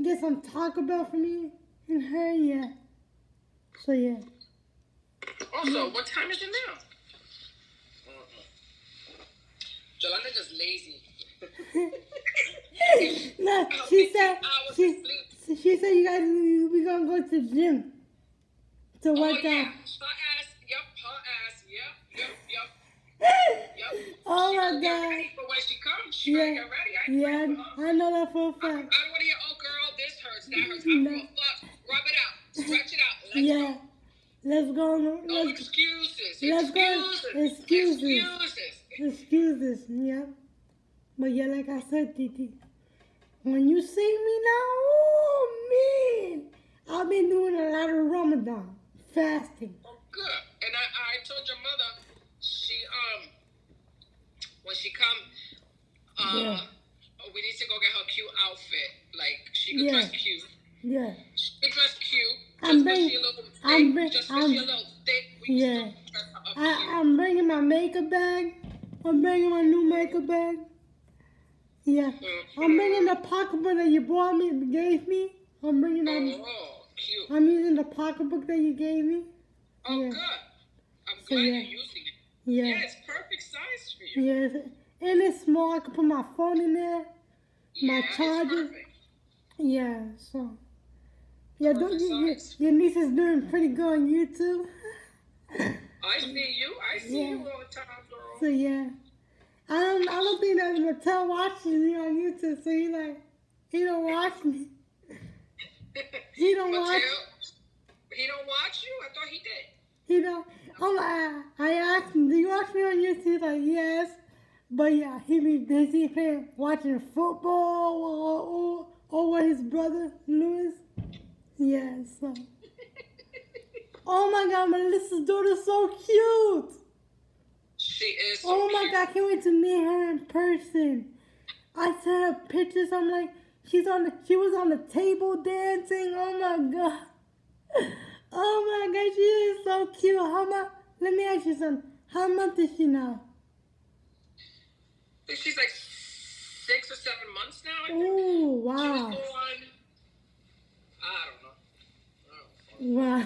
get some Taco Bell for me and her. Yeah. So yeah. Also, what time is it now? Jolanda just lazy. No, she said she said you guys we gonna go to the gym to work yeah. out. Her ass, yep. Oh She my gonna get God. ready for when she comes. She gonna get ready. I know that for a I fact. don't want to hear, oh girl, this hurts, that hurts. I'm gonna fuck. Rub it out. Stretch it out. Let's go. Let's go. No excuses. Let's go. Excuses. Yeah. But yeah, like I said, Titi, when you see me now, oh man, I've been doing a lot of Ramadan fasting. Oh, good. And I told your mother, when she come, we need to go get her cute outfit. Like she could dress cute. Yeah. She could dress cute. I'm bringing my makeup bag. I'm bringing my new makeup bag. Yeah. I'm bringing the pocketbook that you gave me. I'm bringing that. Oh, cute. I'm using the pocketbook that you gave me. Oh, good. I'm glad you're using it. Yeah, it's perfect size for you. Yes. And it's small. I can put my phone in there. My charger. Yeah, so. Yeah, your niece is doing pretty good on YouTube. I see you all the time, girl. So yeah, I don't think that Mattel watches me on YouTube. So he don't watch me. He don't watch. He don't watch you? I thought he did. He don't. I asked him, "Do you watch me on YouTube?" He's like, "Yes," but yeah, he be busy watching football or with his brother Louis. Yeah, so. Oh my God, Melissa's daughter's so cute. She is so Oh my cute. God, I can't wait to meet her in person. I sent her pictures. I'm like, she was on the table dancing. Oh my god. Oh my god, she is so cute. Let me ask you something. How much is she now? I think she's like 6 or 7 months now. I think. Oh wow. She was born. I don't know. Wow.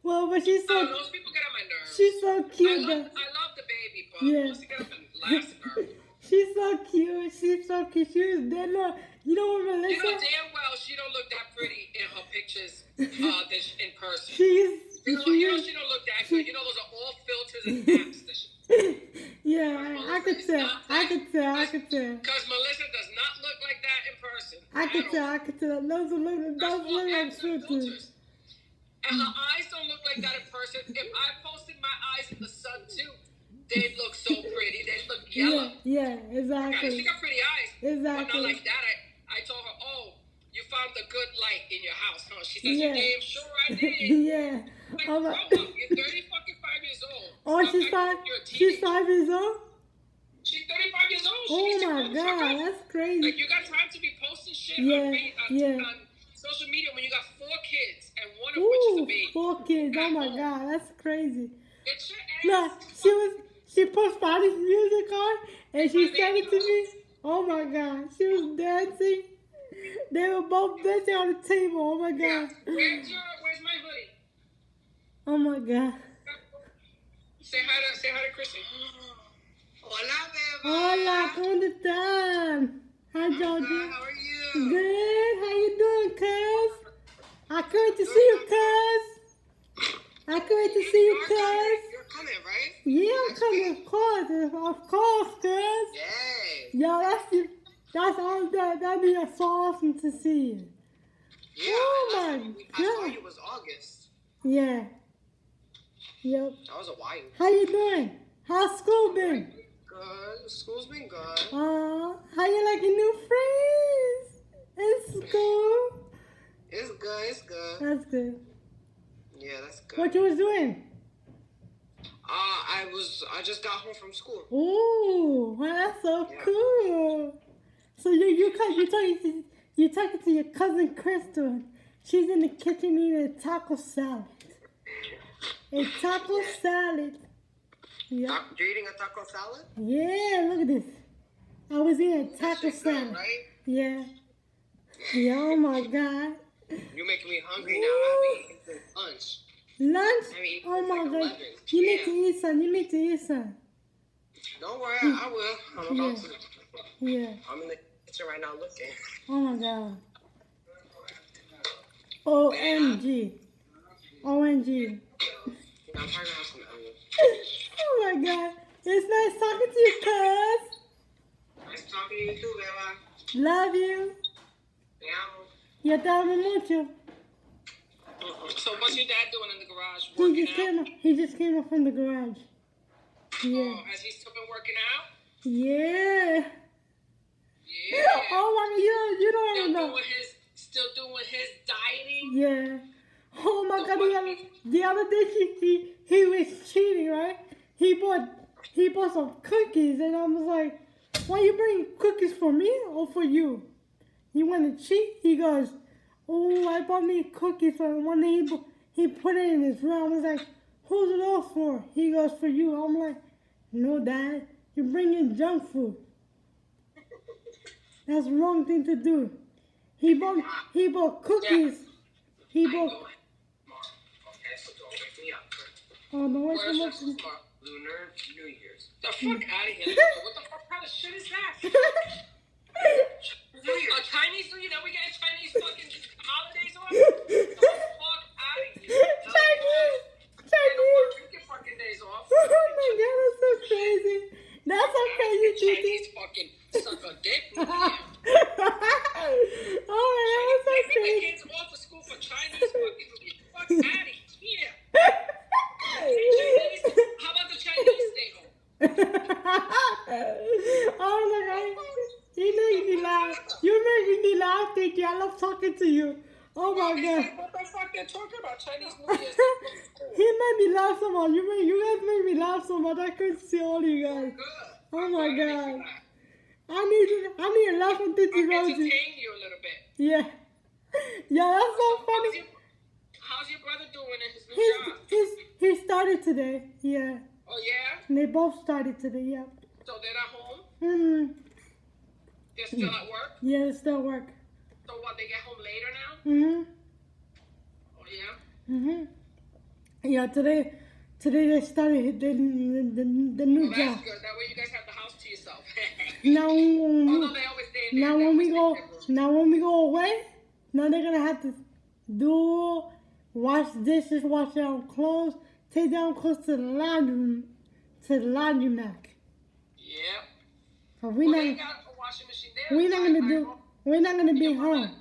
Well, but she's so. Those people get on my nerves. She's so cute. I love the baby, but Yeah. once you get on my last nerve. She's so cute. She's so cute. She was dead. No, you know what, Melissa? You know damn well she don't look that pretty in her pictures in person. She's. You know she don't look that good. You know those are all filters and apps. Yeah, I could tell. I could tell. Because Melissa does not look like that in person. I could tell. Those look like filters. And her eyes don't look like that in person. If I posted my eyes in the sun too, they'd look so pretty. They'd look yellow. Yeah, exactly. She got pretty eyes. Exactly. But not like that. I told her, oh, you found the good light in your house, huh? She says, you damn sure I did. Yeah. Like, grow up. You're 35 years old. Oh, she's 5. She's 5 years old. She's 35 years old. Oh my god, that's crazy. Like you got time to be posting shit on social media when you got 4 kids and one of which is a baby. 4 kids. Oh my god, that's crazy. Get your ass. No, she put Spotty's music on and she sent it to me. Oh my god, she was dancing. They were both dancing on the table. Oh my god. Where's my hoodie? Oh my god. Say hi to Chrissy. Hola, beba. Hola, ¿cómo están? Hi, Georgie. How are you? Good. How you doing, cuz? I can't wait to see you, cuz. I can't wait to see you, cuz. You're coming, right? Yeah, I'm coming, of course, cuz. Yay. Yo, that's all that'd be so awesome to see you. Yeah. Oh my I saw god. you was August. Yeah. Yep. That was a while. How you doing? How's school been? Good. School's been good. How you liking new friends in school? It's good. It's good. That's good. Yeah, that's good. What you was doing? I just got home from school. Ooh, well, that's so cool. So you talking to your cousin Crystal. She's in the kitchen eating a taco salad. A taco salad. Yeah. You're eating a taco salad? Yeah, look at this. I was eating a taco salad. Right? Yeah. Yeah, oh my god. You're making me hungry now. I'll be eating lunch. Lunch? I mean, Oh my like god. 11. You need to eat some. You need to eat some. Don't worry, I will. I'm about to. Yeah. I'm in the kitchen right now looking. Oh my god. OMG. OMG. I'm trying to have some onions. Oh my god. It's nice talking to you, cuz. Nice talking to you too, Beba. Love you. Yeah. Yo te amo mucho. So what's your dad doing in the garage? Working out? He just came up from the garage. Yeah. Oh, has he still been working out? Yeah. Yeah. Oh my god, you don't even know. Still doing his dieting? Yeah. Oh my god, the other day he was cheating, right? He bought some cookies and I was like, why you bring cookies for me or for you? You want to cheat? He goes, oh, I bought me cookies for one day. He put it in his room. I was like, who's it all for? He goes, for you. I'm like, no, Dad, you're bringing junk food. That's the wrong thing to do. He bought cookies. He bought. Oh, no, wait, come up. Lunar New Year's. The fuck out of here. What the fuck kind of shit is that? A Chinese New Year? Now we getting Chinese fucking holidays on? The fuck out of here. Chinese. Take your fucking days off. Oh my god, that's so crazy. That's so crazy, Chinese fucking suck a dick. Oh my god, that's so Taking the crazy. kids off of school for Chinese fucking New Year. Fuck out of here. How about the Chinese stay home? Oh my god. You make me laugh. You're making me laugh, Tiki. I love talking to you. Oh my god. What the fuck they're talking about? Chinese New Year's. He made me laugh so much. You guys made me laugh so much. I couldn't see all you guys. Oh my god. need a laugh on Titi Rosie. Entertain you a little bit. Yeah. Yeah, that's so funny. How's your brother doing in his new job? He started today. Yeah. Oh, yeah? And they both started today, yeah. So they're not home? Mm-hmm. They're still at work? Yeah, they still work. So what, they get home later now? Mm-hmm. Oh, yeah? Mm-hmm. Yeah, today they started the new Well, job. that's good. That way you guys have the house to yourself. Now, Although they always stay in there. now when we go away, now they're gonna have to wash dishes, wash down clothes, take down clothes to the laundry mat. Yep. So They got a washing machine there. we're not gonna be home.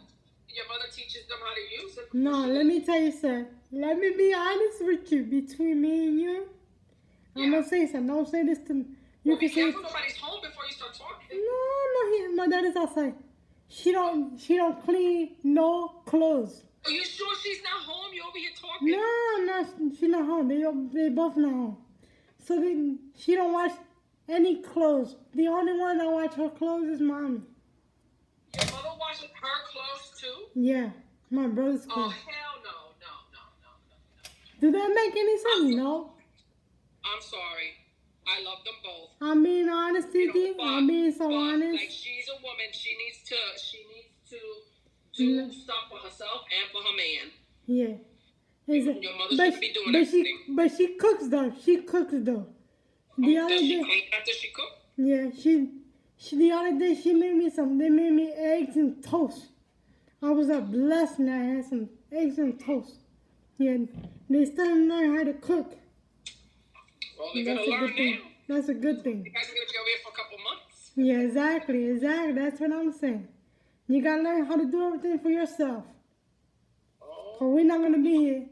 Your mother teaches them how to use it. No, let me tell you something. Let me be honest with you. Between me and you, I'm gonna say something. Don't say this to me. You Be can say careful nobody's home before you start talking. no. My dad is outside. She don't clean no clothes. Are you sure she's not home? You over here talking? No, she's not home. They both not home. So she don't wash any clothes. The only one that wash her clothes is mommy. Your mother washes her clothes too? Yeah, my brother's Oh, clothes. hell no. Do that make any sense? No. I'm sorry. I love them both. I'm being honest, Titi. I'm being so honest. Like, she's a woman. She needs to do stuff for herself and for her man. Yeah. Your mother shouldn't be doing everything. But she cooks though. The other Does she day, clean after she cook? yeah, she the other day she made me they made me eggs and toast. I was a blessed and I had some eggs and toast. Yeah, they still learn how to cook. Well, they're gonna learn now. That's a good thing. You guys are gonna be over here for a couple months. Yeah, exactly. That's what I'm saying. You gotta learn how to do everything for yourself. Or we're not gonna be here.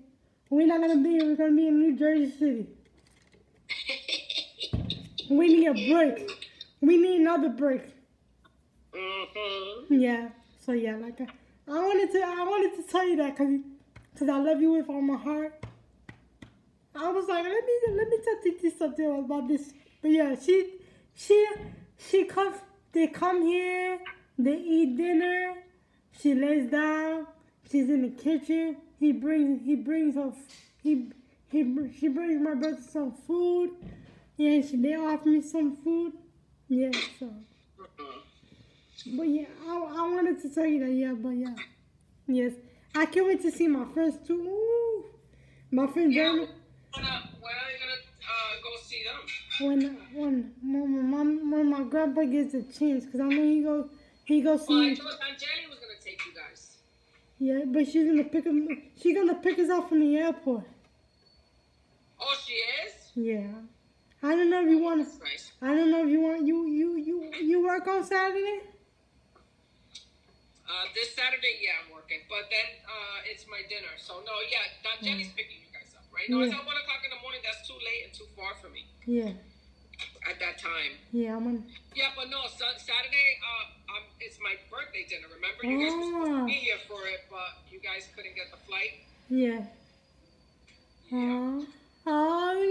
We're not gonna be here. We're gonna be in New Jersey City. We need a break. We need another break. Mm-hmm. Yeah. So yeah, like I wanted to tell you that because I love you with all my heart. I was like, let me tell Titi something about this. But yeah, she comes. They come here. They eat dinner. She lays down. She's in the kitchen. She brings my brother some food. Yeah, they offer me some food. Yeah, so. But yeah, I wanted to tell you that. Yeah, but yeah, yes, I can't wait to see my friends too. Ooh. My friend Jeremy. When are you gonna go see them? When my grandpa gets a chance, because I know he goes see. Well, I thought Aunt Jenny was gonna take you guys. Yeah, but she's gonna pick us up from the airport. Oh, she is? Yeah. I don't know if you want. That's nice. I don't know if you want. You work on Saturday? This Saturday, yeah, I'm working. But then it's my dinner. So no, yeah, Aunt Jenny's picking you guys up, right? No, it's at 1 o'clock in the morning. That's too late and too far for me. Yeah. At that time. Yeah, I'm on. Yeah, but no, Saturday, it's my birthday dinner. Remember, you guys were supposed to be here for it, but you guys couldn't get the flight. Yeah. We're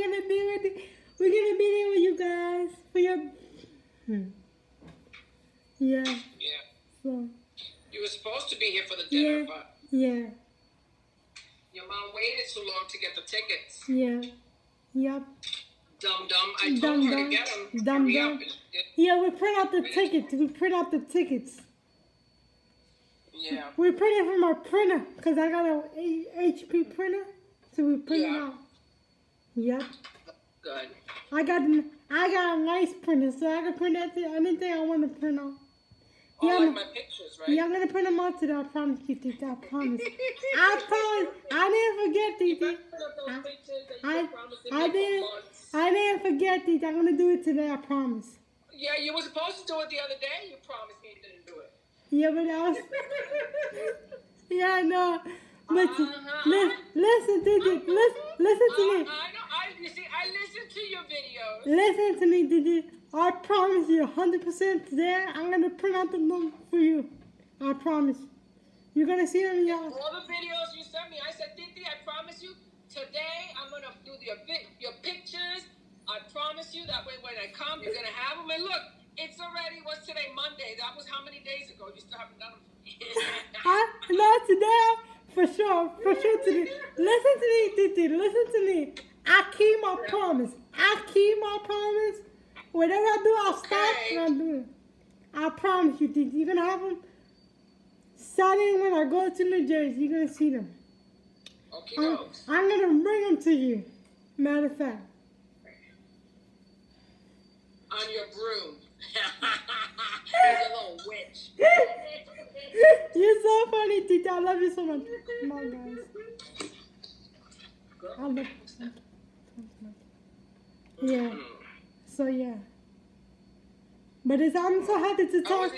gonna be there with you guys for your. Yeah. Yeah. So. You were supposed to be here for the dinner, but yeah. Your mom waited too long to get the tickets. Yeah. Yep. Dumb. I told her to get them. Hurry up. Yeah, we print out the tickets. Yeah. We print it from our printer, because I got a HP printer, so we print it out. Yep. Good. I got a nice printer, so I can print anything I want to print out. Oh, yeah, like my pictures, right? Yeah, I'm going to print them out today, I promise you, Titi, I promise. I didn't forget, Titi. I didn't forget, Titi. I'm going to do it today, I promise. Yeah, you were supposed to do it the other day. You promised me you didn't do it. Yeah, but I was... Yeah, no. But listen, Titi. Listen to me. I know. You see, I listen to your videos. Listen to me, Titi. I promise you, 100% today, I'm going to print out the book for you. I promise. You're going to see them, y'all. All the videos you sent me, I said, Titi, I promise you, today I'm going to do your pictures. I promise you, that way when I come, you're going to have them. And look, It's already, what's today, Monday? That was how many days ago? You still haven't done them for me. Not today, for sure today. Listen to me, Titi, listen to me. I keep my promise. Whatever I do, I'll stop and I'll do it. I promise you, Titi. You're gonna have them Saturday when I go to New Jersey. You're gonna see them. Okay, I'm gonna bring them to you. Matter of fact. On your broom. You're a little witch. You're so funny, Tita. I love you so much. Come on, guys. I love you so much. Yeah. So, yeah. But I'm so happy to talk.